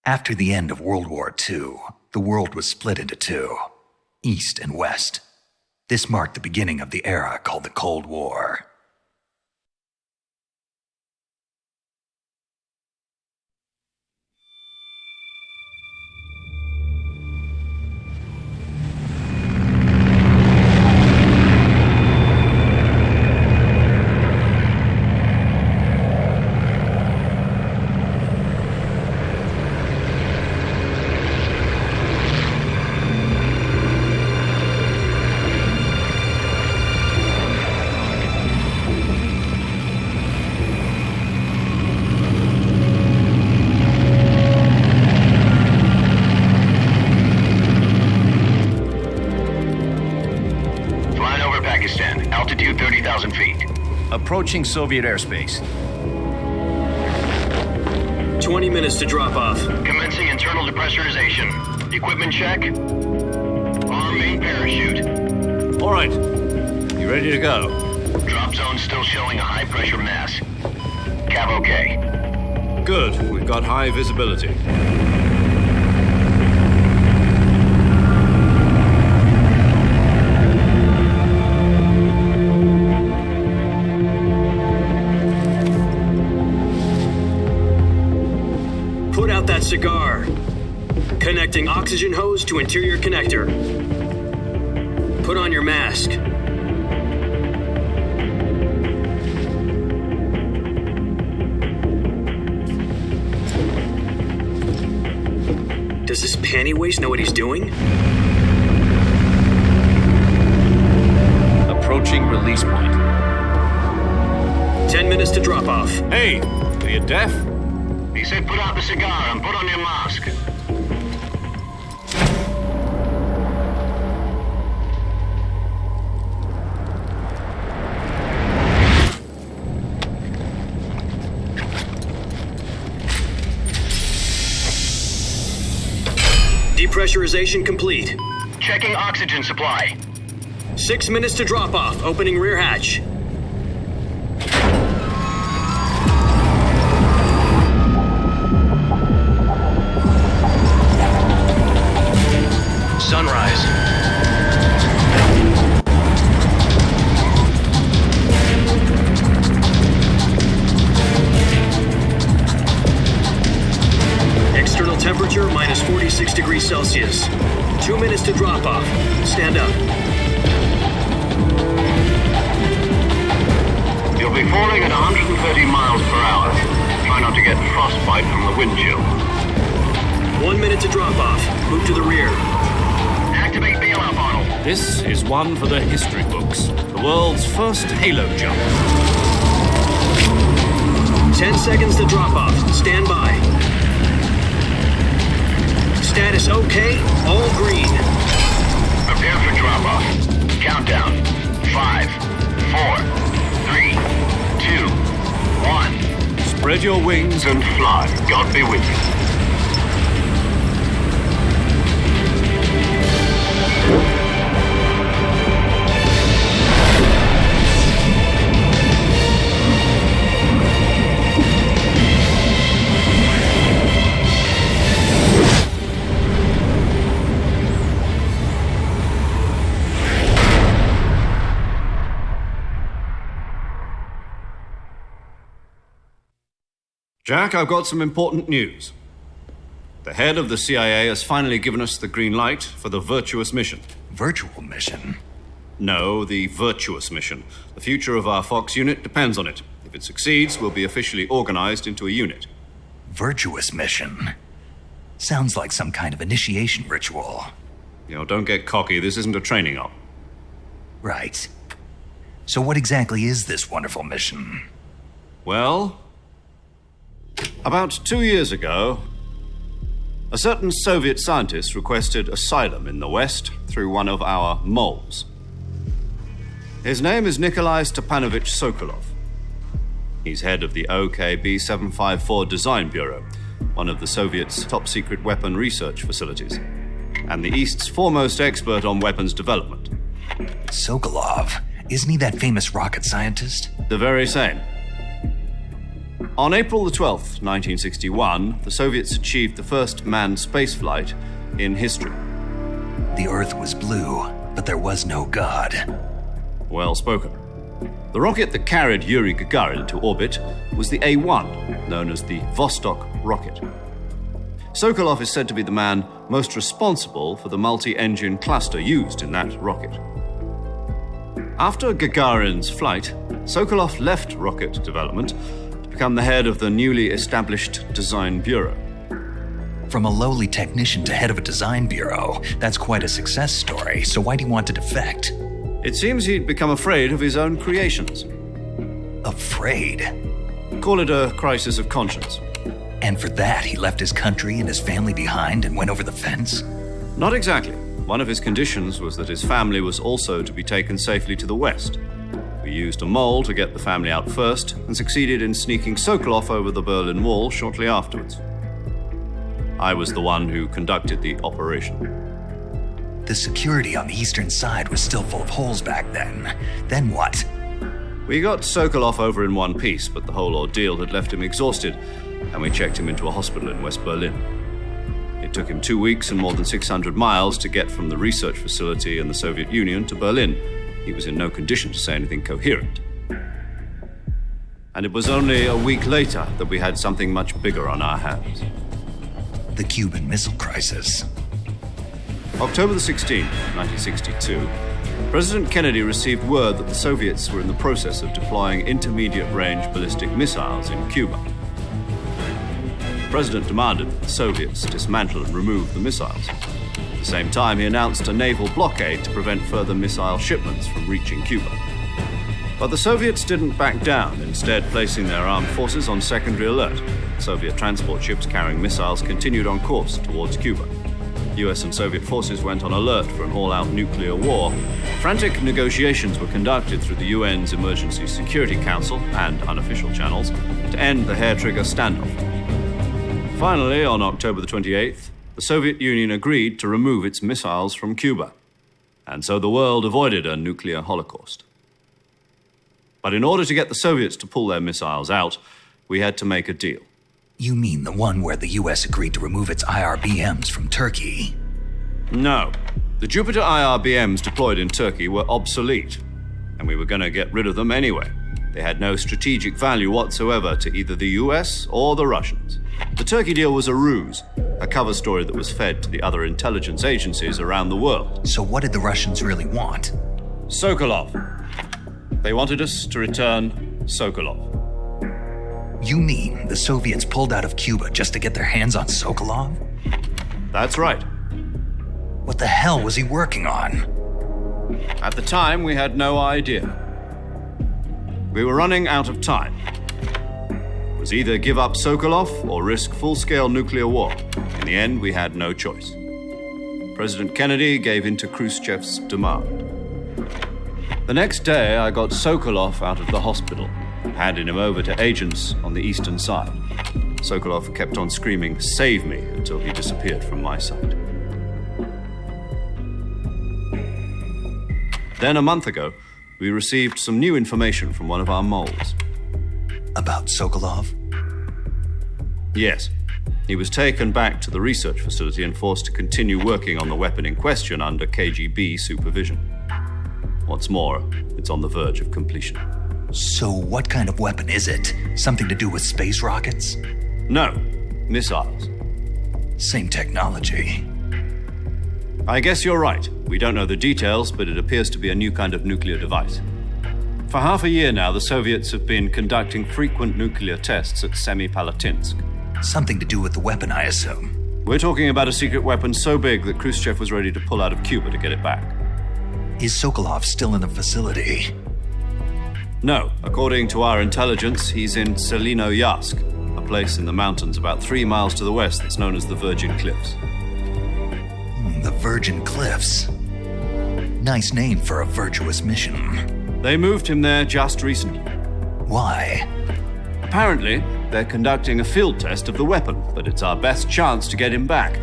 After the end of World War II, the world was split into two, East and West. This marked the beginning of the era called the Cold War. Altitude 30,000 feet. Approaching Soviet airspace. 20 minutes to drop off. Commencing internal depressurization. Equipment check. Arm main parachute. All right. You ready to go? Drop zone still showing a high pressure mass. Cav okay. Good. We've got high visibility. Put out that cigar. Connecting oxygen hose to interior connector. Put on your mask. Does this panty waste know what he's doing? Approaching release point. 10 minutes to drop off. Hey, are you deaf? He said put out the cigar and put on your mask. Depressurization complete. Checking oxygen supply. 6 minutes to drop off. Opening rear hatch. Sunrise. External temperature minus 46 degrees Celsius. 2 minutes to drop off. Stand up. You'll be falling at 130 miles per hour. Try not to get frostbite from the wind chill. 1 minute to drop off. Move to the rear. Activate bailout model. This is one for the history books. The world's first halo jump. 10 seconds to drop off. Stand by. Status okay. All green. Prepare for drop off. Countdown. 5, 4, 3, 2, 1. Spread your wings And fly. God be with you. Jack, I've got some important news. The head of the CIA has finally given us the green light for the virtuous mission. Virtual mission? No, the virtuous mission. The future of our Fox unit depends on it. If it succeeds, we'll be officially organized into a unit. Virtuous mission? Sounds like some kind of initiation ritual. You know, don't get cocky. This isn't a training op. Right. So what exactly is this wonderful mission? Well, about 2 years ago, a certain Soviet scientist requested asylum in the West through one of our moles. His name is Nikolai Stepanovich Sokolov. He's head of the OKB-754 Design Bureau, one of the Soviets' top-secret weapon research facilities, and the East's foremost expert on weapons development. Sokolov? Isn't he that famous rocket scientist? The very same. On April the 12th, 1961, the Soviets achieved the first manned spaceflight in history. The Earth was blue, but there was no God. Well spoken. The rocket that carried Yuri Gagarin to orbit was the A-1, known as the Vostok rocket. Sokolov is said to be the man most responsible for the multi-engine cluster used in that rocket. After Gagarin's flight, Sokolov left rocket development to become the head of the newly established Design Bureau. From a lowly technician to head of a design bureau, that's quite a success story, so why do you want to defect? It seems he'd become afraid of his own creations. Afraid? Call it a crisis of conscience. And for that, he left his country and his family behind and went over the fence? Not exactly. One of his conditions was that his family was also to be taken safely to the west. We used a mole to get the family out first and succeeded in sneaking Sokolov over the Berlin Wall shortly afterwards. I was the one who conducted the operation. The security on the eastern side was still full of holes back then. Then what? We got Sokolov over in one piece, but the whole ordeal had left him exhausted, and we checked him into a hospital in West Berlin. It took him 2 weeks and more than 600 miles to get from the research facility in the Soviet Union to Berlin. He was in no condition to say anything coherent. And it was only a week later that we had something much bigger on our hands. The Cuban Missile Crisis. October the 16th, 1962, President Kennedy received word that the Soviets were in the process of deploying intermediate-range ballistic missiles in Cuba. The President demanded that the Soviets dismantle and remove the missiles. At the same time, he announced a naval blockade to prevent further missile shipments from reaching Cuba. But the Soviets didn't back down, instead placing their armed forces on secondary alert. Soviet transport ships carrying missiles continued on course towards Cuba. US and Soviet forces went on alert for an all-out nuclear war. Frantic negotiations were conducted through the UN's Emergency Security Council and unofficial channels to end the hair-trigger standoff. Finally, on October the 28th, the Soviet Union agreed to remove its missiles from Cuba. And so the world avoided a nuclear holocaust. But in order to get the Soviets to pull their missiles out, we had to make a deal. You mean the one where the US agreed to remove its IRBMs from Turkey? No. The Jupiter IRBMs deployed in Turkey were obsolete, and we were going to get rid of them anyway. They had no strategic value whatsoever to either the US or the Russians. The Turkey deal was a ruse, a cover story that was fed to the other intelligence agencies around the world. So what did the Russians really want? Sokolov. They wanted us to return Sokolov. You mean the Soviets pulled out of Cuba just to get their hands on Sokolov? That's right. What the hell was he working on? At the time, we had no idea. We were running out of time. It was either give up Sokolov or risk full-scale nuclear war. In the end, we had no choice. President Kennedy gave in to Khrushchev's demand. The next day, I got Sokolov out of the hospital, handing him over to agents on the eastern side. Sokolov kept on screaming, "Save me," until he disappeared from my sight. Then a month ago, we received some new information from one of our moles. About Sokolov? Yes. He was taken back to the research facility and forced to continue working on the weapon in question under KGB supervision. What's more, it's on the verge of completion. So what kind of weapon is it? Something to do with space rockets? No, missiles. Same technology. I guess you're right. We don't know the details, but it appears to be a new kind of nuclear device. For half a year now, the Soviets have been conducting frequent nuclear tests at Semipalatinsk. Something to do with the weapon, I assume. We're talking about a secret weapon so big that Khrushchev was ready to pull out of Cuba to get it back. Is Sokolov still in the facility? No. According to our intelligence, he's in Selinoyarsk, a place in the mountains about 3 miles to the west that's known as the Virgin Cliffs. The Virgin Cliffs. Nice name for a virtuous mission. They moved him there just recently. Why? Apparently, they're conducting a field test of the weapon, but it's our best chance to get him back.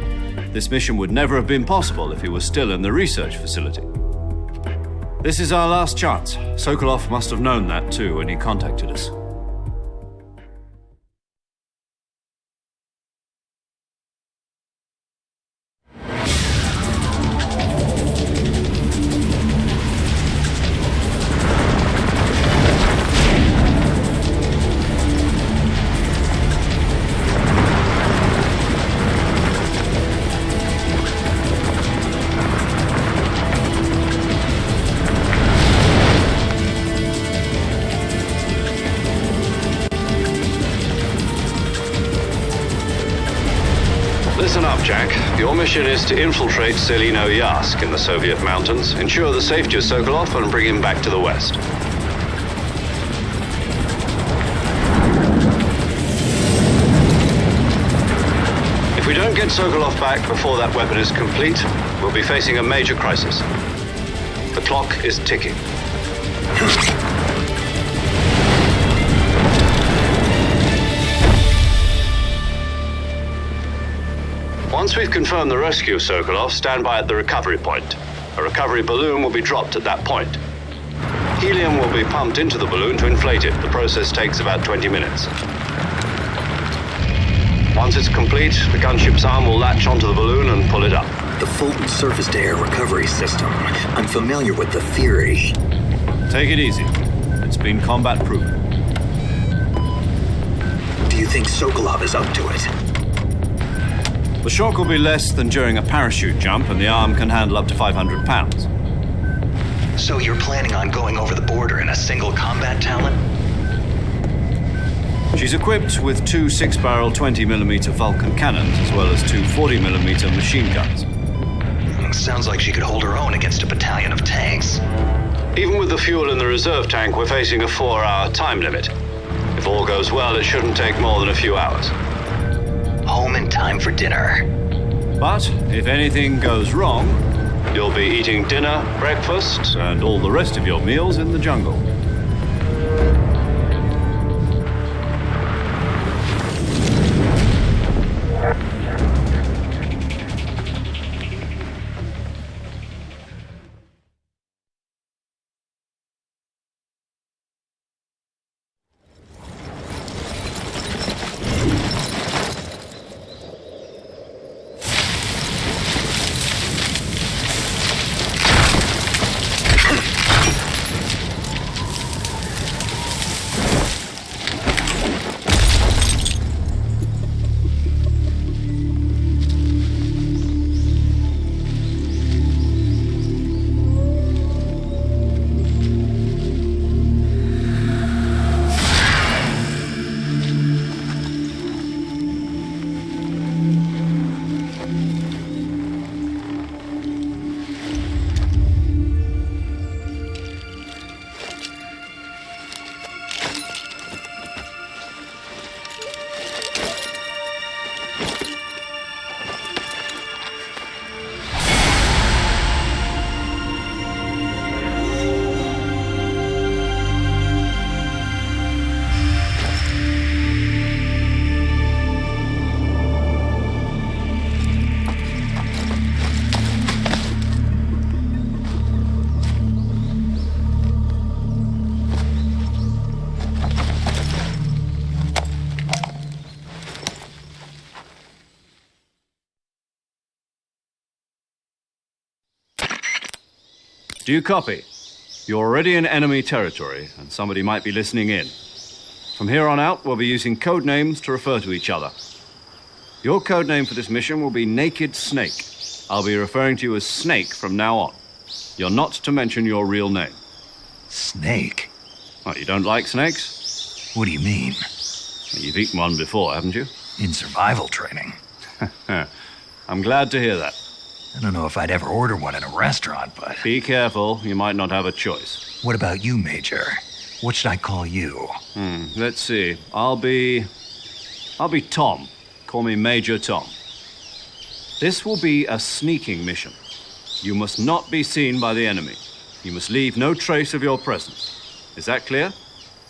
This mission would never have been possible if he was still in the research facility. This is our last chance. Sokolov must have known that too when he contacted us. Jack. Your mission is to infiltrate Selino-Yask in the Soviet mountains, ensure the safety of Sokolov, and bring him back to the West. If we don't get Sokolov back before that weapon is complete, we'll be facing a major crisis. The clock is ticking. Once we've confirmed the rescue of Sokolov, stand by at the recovery point. A recovery balloon will be dropped at that point. Helium will be pumped into the balloon to inflate it. The process takes about 20 minutes. Once it's complete, the gunship's arm will latch onto the balloon and pull it up. The Fulton surface-to-air recovery system. I'm familiar with the theory. Take it easy. It's been combat-proven. Do you think Sokolov is up to it? The shock will be less than during a parachute jump, and the arm can handle up to 500 pounds. So you're planning on going over the border in a single combat talent? She's equipped with two 6-barrel 20mm Vulcan cannons, as well as two 40mm machine guns. Sounds like she could hold her own against a battalion of tanks. Even with the fuel in the reserve tank, we're facing a 4-hour time limit. If all goes well, it shouldn't take more than a few hours. Home in time for dinner. But if anything goes wrong, you'll be eating dinner, breakfast, and all the rest of your meals in the jungle. Do you copy? You're already in enemy territory, and somebody might be listening in. From here on out, we'll be using code names to refer to each other. Your code name for this mission will be Naked Snake. I'll be referring to you as Snake from now on. You're not to mention your real name. Snake? What, you don't like snakes? What do you mean? You've eaten one before, haven't you? In survival training. I'm glad to hear that. I don't know if I'd ever order one in a restaurant, but... Be careful, you might not have a choice. What about you, Major? What should I call you? Let's see. I'll be Tom. Call me Major Tom. This will be a sneaking mission. You must not be seen by the enemy. You must leave no trace of your presence. Is that clear?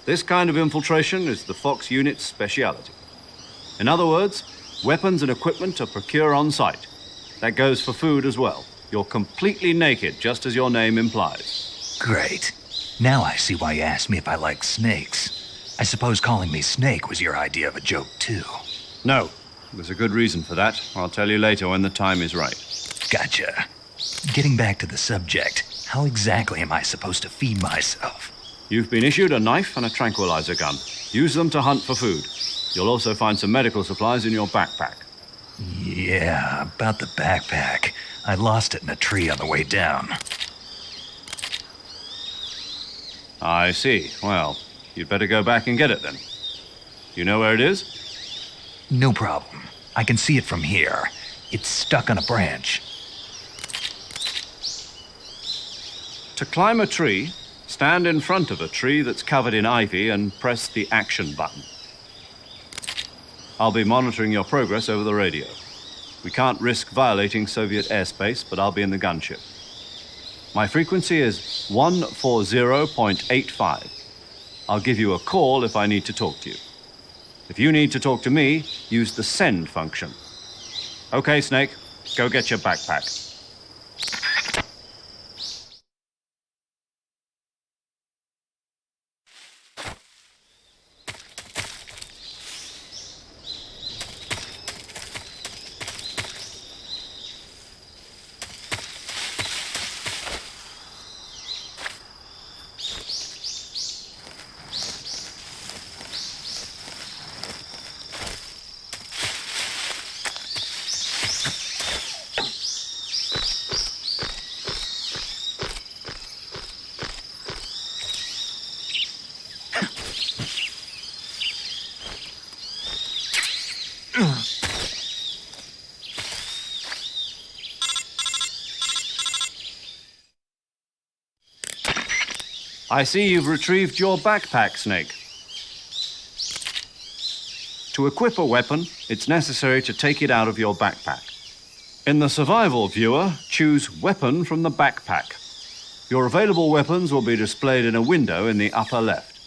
This kind of infiltration is the Fox unit's speciality. In other words, weapons and equipment are procured on site. That goes for food as well. You're completely naked, just as your name implies. Great. Now I see why you asked me if I like snakes. I suppose calling me Snake was your idea of a joke, too. No. There's a good reason for that. I'll tell you later when the time is right. Gotcha. Getting back to the subject, how exactly am I supposed to feed myself? You've been issued a knife and a tranquilizer gun. Use them to hunt for food. You'll also find some medical supplies in your backpack. Yeah, about the backpack. I lost it in a tree on the way down. I see. Well, you'd better go back and get it then. You know where it is? No problem. I can see it from here. It's stuck on a branch. To climb a tree, stand in front of a tree that's covered in ivy and press the action button. I'll be monitoring your progress over the radio. We can't risk violating Soviet airspace, but I'll be in the gunship. My frequency is 140.85. I'll give you a call if I need to talk to you. If you need to talk to me, use the send function. Okay, Snake, go get your backpack. I see you've retrieved your backpack, Snake. To equip a weapon, it's necessary to take it out of your backpack. In the survival viewer, choose Weapon from the backpack. Your available weapons will be displayed in a window in the upper left.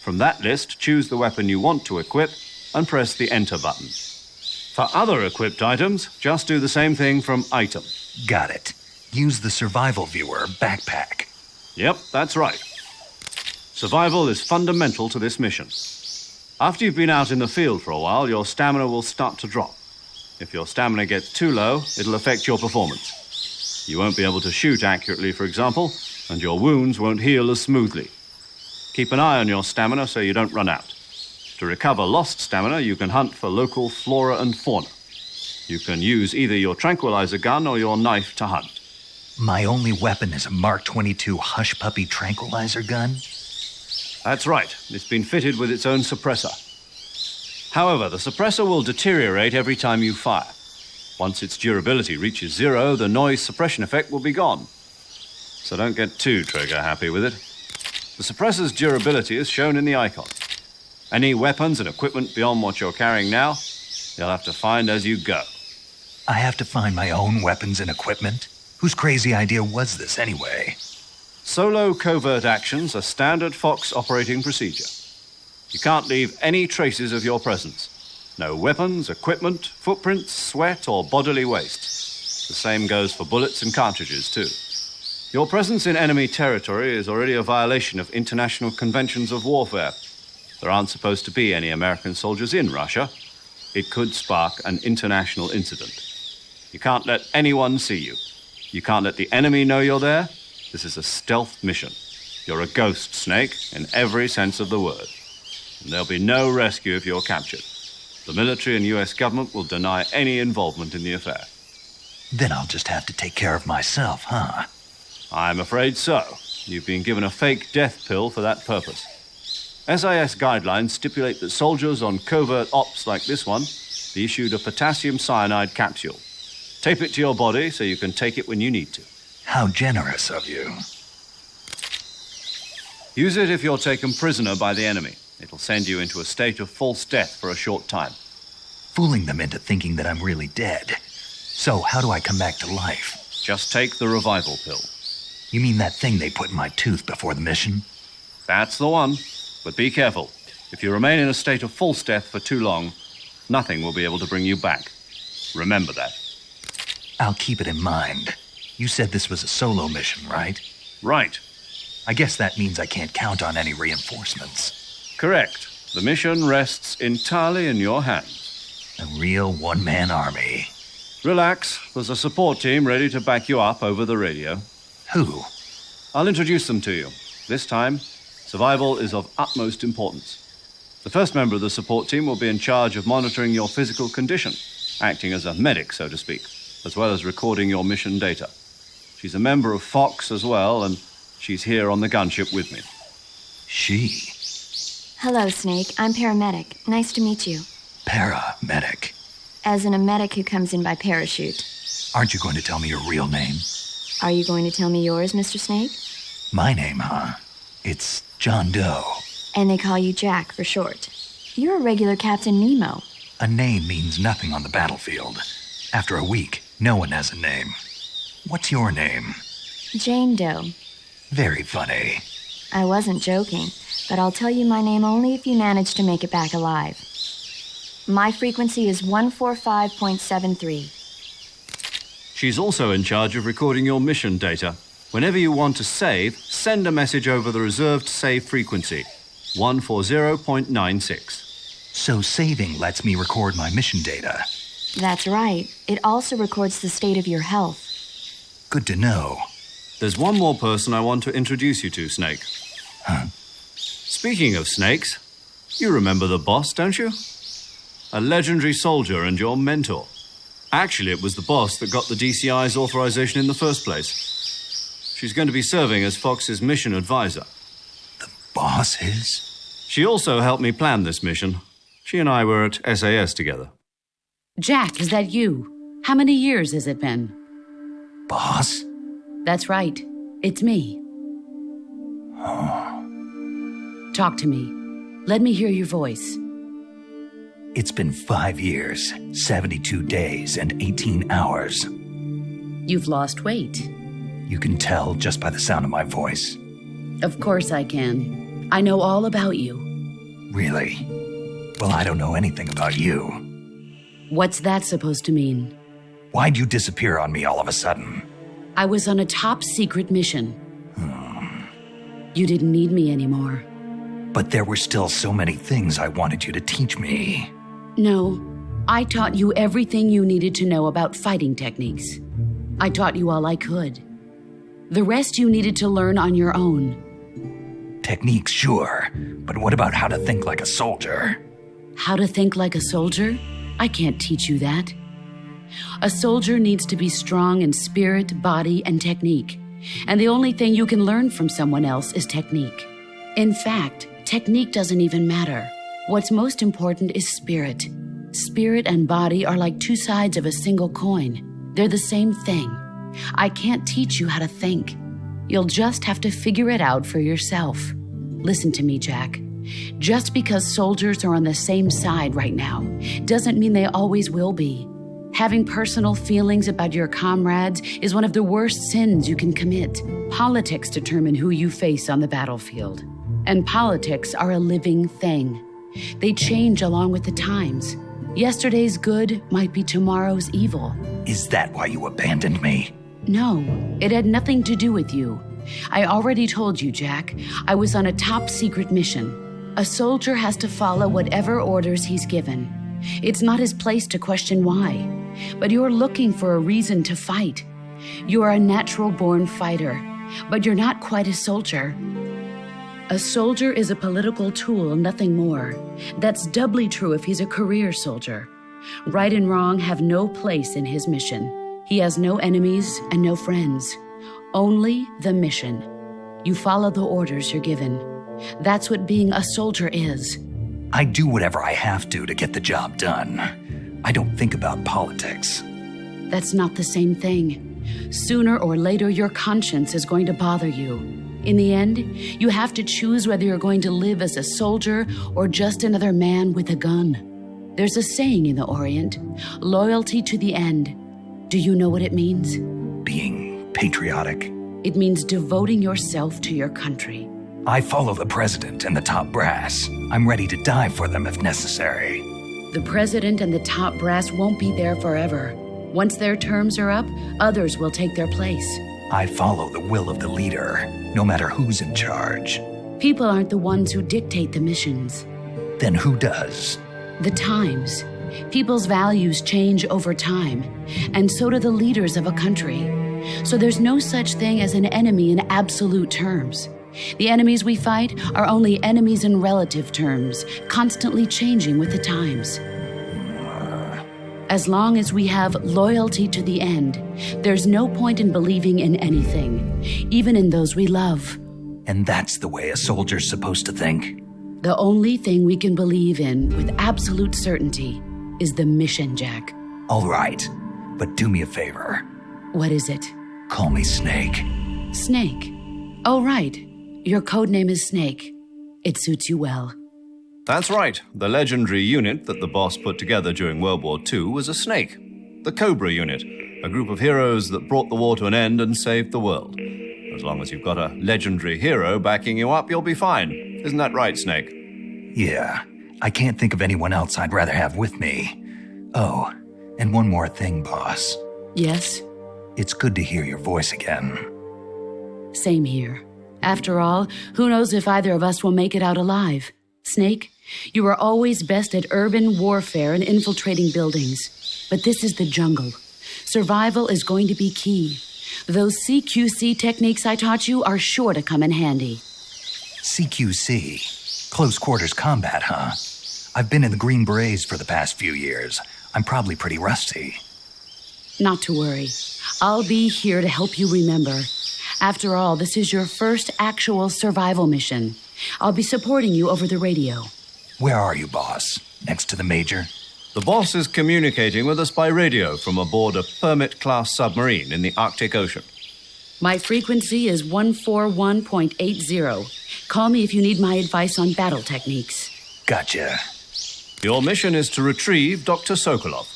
From that list, choose the weapon you want to equip and press the Enter button. For other equipped items, just do the same thing from Item. Got it. Use the survival viewer backpack. Yep, that's right. Survival is fundamental to this mission. After you've been out in the field for a while, your stamina will start to drop. If your stamina gets too low, it'll affect your performance. You won't be able to shoot accurately, for example, and your wounds won't heal as smoothly. Keep an eye on your stamina so you don't run out. To recover lost stamina, you can hunt for local flora and fauna. You can use either your tranquilizer gun or your knife to hunt. My only weapon is a Mark 22 Hush Puppy tranquilizer gun? That's right. It's been fitted with its own suppressor. However, the suppressor will deteriorate every time you fire. Once its durability reaches 0, the noise suppression effect will be gone. So don't get too trigger-happy with it. The suppressor's durability is shown in the icon. Any weapons and equipment beyond what you're carrying now, you'll have to find as you go. I have to find my own weapons and equipment? Whose crazy idea was this anyway? Solo covert actions are standard Fox operating procedure. You can't leave any traces of your presence. No weapons, equipment, footprints, sweat, or bodily waste. The same goes for bullets and cartridges, too. Your presence in enemy territory is already a violation of international conventions of warfare. There aren't supposed to be any American soldiers in Russia. It could spark an international incident. You can't let anyone see you. You can't let the enemy know you're there. This is a stealth mission. You're a ghost, Snake, in every sense of the word. And there'll be no rescue if you're captured. The military and US government will deny any involvement in the affair. Then I'll just have to take care of myself, huh? I'm afraid so. You've been given a fake death pill for that purpose. SIS guidelines stipulate that soldiers on covert ops like this one be issued a potassium cyanide capsule. Tape it to your body so you can take it when you need to. How generous of you. Use it if you're taken prisoner by the enemy. It'll send you into a state of false death for a short time. Fooling them into thinking that I'm really dead. So how do I come back to life? Just take the revival pill. You mean that thing they put in my tooth before the mission? That's the one. But be careful. If you remain in a state of false death for too long, nothing will be able to bring you back. Remember that. I'll keep it in mind. You said this was a solo mission, right? Right. I guess that means I can't count on any reinforcements. Correct. The mission rests entirely in your hands. A real one-man army. Relax. There's a support team ready to back you up over the radio. Who? I'll introduce them to you. This time, survival is of utmost importance. The first member of the support team will be in charge of monitoring your physical condition, acting as a medic, so to speak, as well as recording your mission data. She's a member of Fox as well, and she's here on the gunship with me. She? Hello, Snake. I'm paramedic. Nice to meet you. Paramedic. as in a medic who comes in by parachute. Aren't you going to tell me your real name? Are you going to tell me yours, Mr. Snake? My name, huh? It's John Doe. And they call you Jack for short. You're a regular Captain Nemo. A name means nothing on the battlefield. After a week, no one has a name. What's your name? Jane Doe. Very funny. I wasn't joking, but I'll tell you my name only if you manage to make it back alive. My frequency is 145.73. She's also in charge of recording your mission data. Whenever you want to save, send a message over the reserved save frequency, 140.96. So saving lets me record my mission data. That's right. It also records the state of your health. Good to know. There's one more person I want to introduce you to, Snake. Huh? Speaking of snakes, you remember the boss, don't you? A legendary soldier and your mentor. Actually, it was the boss that got the DCI's authorization in the first place. She's going to be serving as Fox's mission advisor. The boss is? She also helped me plan this mission. She and I were at SAS together. Jack, is that you? How many years has it been? Boss? That's right. It's me. Talk to me. Let me hear your voice. It's been 5 years, 72 days, and 18 hours. You've lost weight. You can tell just by the sound of my voice. Of course I can. I know all about you. Really? Well, I don't know anything about you. What's that supposed to mean? Why'd you disappear on me all of a sudden? I was on a top-secret mission. You didn't need me anymore. But there were still so many things I wanted you to teach me. No, I taught you everything you needed to know about fighting techniques. I taught you all I could. The rest you needed to learn on your own. Techniques, sure. But what about how to think like a soldier? How to think like a soldier? I can't teach you that. A soldier needs to be strong in spirit, body, and technique. And the only thing you can learn from someone else is technique. In fact, technique doesn't even matter. What's most important is spirit. Spirit and body are like two sides of a single coin. They're the same thing. I can't teach you how to think. You'll just have to figure it out for yourself. Listen to me, Jack. Just because soldiers are on the same side right now doesn't mean they always will be. Having personal feelings about your comrades is one of the worst sins you can commit. Politics determine who you face on the battlefield. And politics are a living thing. They change along with the times. Yesterday's good might be tomorrow's evil. Is that why you abandoned me? No, it had nothing to do with you. I already told you, Jack. I was on a top-secret mission. A soldier has to follow whatever orders he's given. It's not his place to question why. But you're looking for a reason to fight. You are a natural-born fighter, but you're not quite a soldier. A soldier is a political tool, nothing more. That's doubly true if he's a career soldier. Right and wrong have no place in his mission. He has no enemies and no friends. Only the mission. You follow the orders you're given. That's what being a soldier is. I do whatever I have to get the job done. I don't think about politics. That's not the same thing. Sooner or later, your conscience is going to bother you. In the end, you have to choose whether you're going to live as a soldier or just another man with a gun. There's a saying in the Orient, loyalty to the end. Do you know what it means? Being patriotic. It means devoting yourself to your country. I follow the president and the top brass. I'm ready to die for them if necessary. The president and the top brass won't be there forever. Once their terms are up, others will take their place. I follow the will of the leader, no matter who's in charge. People aren't the ones who dictate the missions. Then who does? The times. People's values change over time, and so do the leaders of a country. So there's no such thing as an enemy in absolute terms. The enemies we fight are only enemies in relative terms, constantly changing with the times. As long as we have loyalty to the end, there's no point in believing in anything, even in those we love. And that's the way a soldier's supposed to think? The only thing we can believe in with absolute certainty is the mission, Jack. All right, but do me a favor. What is it? Call me Snake. Snake. Oh, right. Your code name is Snake. It suits you well. That's right. The legendary unit that the boss put together during World War II was a snake. The Cobra unit, a group of heroes that brought the war to an end and saved the world. As long as you've got a legendary hero backing you up, you'll be fine. Isn't that right, Snake? Yeah, I can't think of anyone else I'd rather have with me. Oh, and one more thing, boss. Yes? It's good to hear your voice again. Same here. After all, who knows if either of us will make it out alive? Snake, you are always best at urban warfare and infiltrating buildings. But this is the jungle. Survival is going to be key. Those CQC techniques I taught you are sure to come in handy. CQC? Close quarters combat, huh? I've been in the Green Berets for the past few years. I'm probably pretty rusty. Not to worry. I'll be here to help you remember. After all, this is your first actual survival mission. I'll be supporting you over the radio. Where are you, boss? Next to the Major? The boss is communicating with us by radio from aboard a Permit-class submarine in the Arctic Ocean. My frequency is 141.80. Call me if you need my advice on battle techniques. Gotcha. Your mission is to retrieve Dr. Sokolov.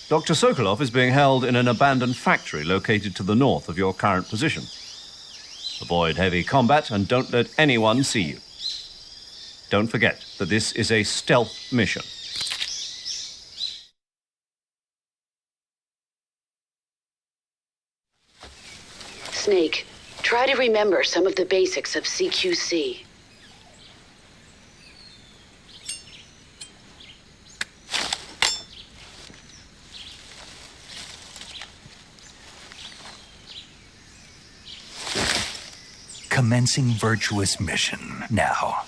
Dr. Sokolov is being held in an abandoned factory located to the north of your current position. Avoid heavy combat and don't let anyone see you. Don't forget that this is a stealth mission. Snake, try to remember some of the basics of CQC. Commencing virtuous mission. Now,